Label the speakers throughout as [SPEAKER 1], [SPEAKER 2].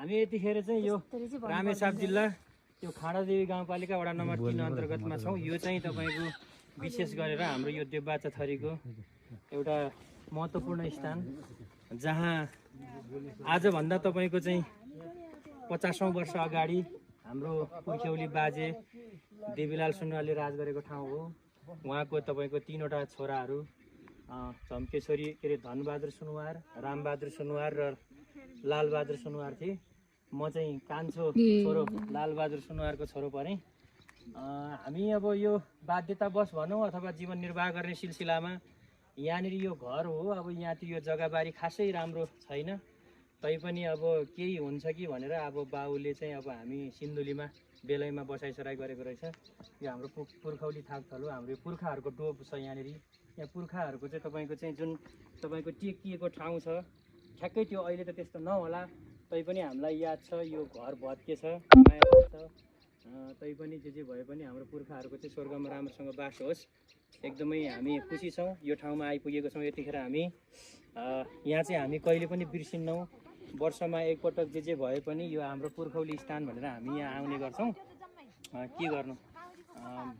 [SPEAKER 1] हामी यतिखेर चाहिँ यो रामेछाप जिल्ला त्यो खाँडादेवी गाउँपालिका वडा नम्बर 3 अन्तर्गतमा छौँ। यो चाहिँ तपाईँको विशेष गरेर हाम्रो यो देवबाचा थरीको एउटा महत्त्वपूर्ण स्थान, जहाँ आजभन्दा तपाईँको चाहिँ 50औं वर्ष अगाडि हाम्रो पुर्ख्यौली बाजे देवीलाल सुनवारले राज गरेको ठाउँ हो। उहाँको तपाईँको 3वटा छोराहरू झम्केश्वरी के अरे धनबहादुर सुनवार, रामबहादुर सुनवार र लालबहादुर सुनवार थिए। म चाहिँ कान्छो छोरो लालबहादुर सुनवारको छोरो परेँ। हामी अब यो बाध्यतावश भनौँ अथवा जीवन निर्वाह गर्ने सिलसिलामा यहाँनिर यो घर हो। अब यहाँ यो जग्गाबारी खासै राम्रो छैन, तैपनि अब केही हुन्छ कि भनेर अब बाउले चाहिँ अब हामी सिन्धुलीमा बेलैमा बसाइसराई गरेको रहेछ। यो हाम्रो पुर्खौली थाकथलो, हाम्रो पुर्खाहरूको डोब छ यहाँनिर। यहाँ पुर्खाहरूको चाहिँ तपाईँको चाहिँ जुन तपाईँको टेकिएको ठाउँ छ, ठ्याक्कै त्यो अहिले त त्यस्तो नहोला, तैपनि हामीलाई याद छ यो घर भत्के छ, माया छ। तैपनि जे भए पनि हाम्रो पुर्खाहरूको चाहिँ स्वर्गमा राम्रोसँग बास होस्। एकदमै हामी खुसी छौँ यो ठाउँमा आइपुगेको छौँ। यतिखेर हामी यहाँ चाहिँ हामी कहिले पनि बिर्सिन्नौँ। वर्षमा एकपटक जे भए पनि यो हाम्रो पुर्खौली स्थान भनेर हामी यहाँ आउने गर्छौँ। के गर्नु,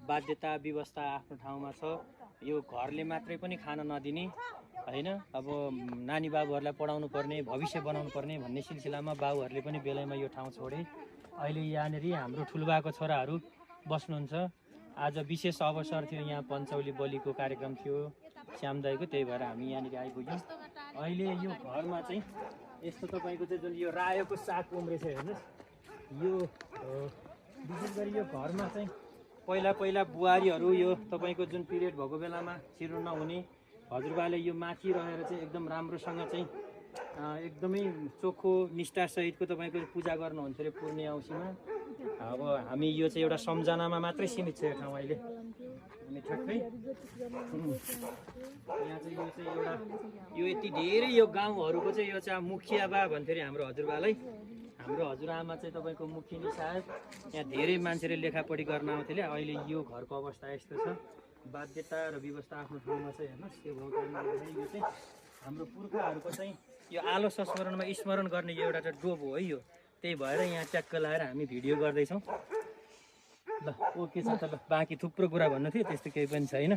[SPEAKER 1] बाध्यता व्यवस्था आफ्नो ठाउँमा छ। यो घरले मात्रै पनि खान नदिने होइन, अब नानी बाबुहरूलाई पढाउनु पर्ने, भविष्य बनाउनु पर्ने भन्ने सिलसिलामा बाबुहरूले पनि बेलैमा यो ठाउँ छोडे। अहिले यहाँनिर हाम्रो ठुलबाको छोराहरू बस्नुहुन्छ। आज विशेष अवसर थियो, यहाँ पञ्चौली बलिको कार्यक्रम थियो श्यामदाईको, त्यही भएर हामी यहाँनिर आइपुग्यौँ। अहिले यो घरमा चाहिँ यस्तो तपाईँको चाहिँ जुन यो रायोको साग उम्रेछ हेर्नुहोस्। यो विशेष गरी यो घरमा चाहिँ पहिला बुहारीहरू यो तपाईँको जुन पिरियड भएको बेलामा छिर्नु नहुने, हजुरबाले यो माथि रहेर चाहिँ एकदम राम्रोसँग चाहिँ एकदमै चोखो निष्ठासहितको तपाईँको पूजा गर्नुहुन्छ अरे पूर्णे औँसीमा। अब हामी यो चाहिँ एउटा सम्झनामा मात्रै सीमित छ यो ठाउँ अहिले। अनि ठ्याक्कै यहाँ चाहिँ यो चाहिँ एउटा यो यति धेरै यो गाउँहरूको चाहिँ यो चाहिँ मुखिया बा भन्थ्यो अरे हाम्रो हजुरबालाई। हाम्रो हजुरआमा चाहिँ तपाईँको मुखिनी सायद। यहाँ धेरै मान्छेले लेखापढी गर्न आउँथ्यो। अहिले यो घरको अवस्था यस्तो छ। बाध्यता र व्यवस्था आफ्नो ठाउँमा चाहिँ हेर्नुहोस्। यो भौकालमा यो चाहिँ हाम्रो पुर्खाहरूको चाहिँ यो आलो संस्मरणमा स्मरण गर्ने यो एउटा चाहिँ डोब हो है यो। त्यही भएर यहाँ ट्याक्क लाएर हामी भिडियो गर्दैछौँ। ल ओके छ त, ल बाँकी थुप्रो कुरा भन्नु थियो, त्यस्तो केही पनि छैन।